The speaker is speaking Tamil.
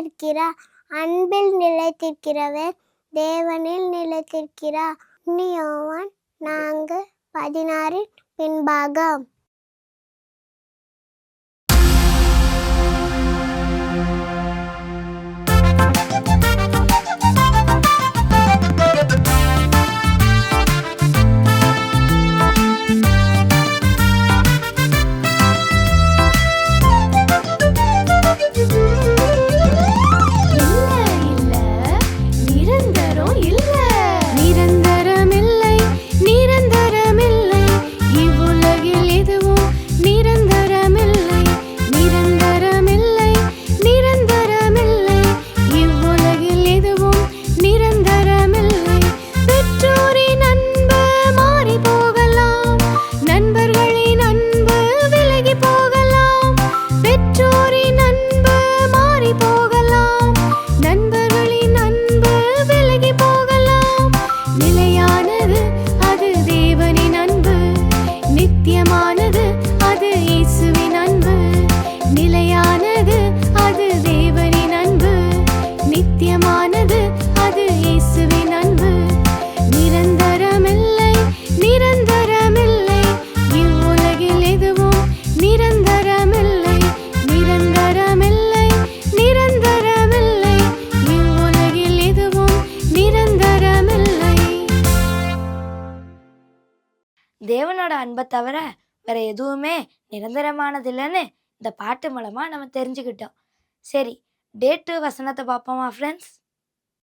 நிலைத்திருக்கிறார். அன்பில் நிலைத்திருக்கிறவர் தேவனில் நிலைத்திருக்கிறார். யோவான் 4:16 பின்பாகம். தேவனோட அன்பை தவிர வேற எதுவுமே நிரந்தரமானது இல்லைன்னு இந்த பாட்டு மூலமா நம்ம தெரிஞ்சுக்கிட்டோம். சரி, டே 2 வசனத்தை பார்ப்போமா ஃப்ரெண்ட்ஸ்?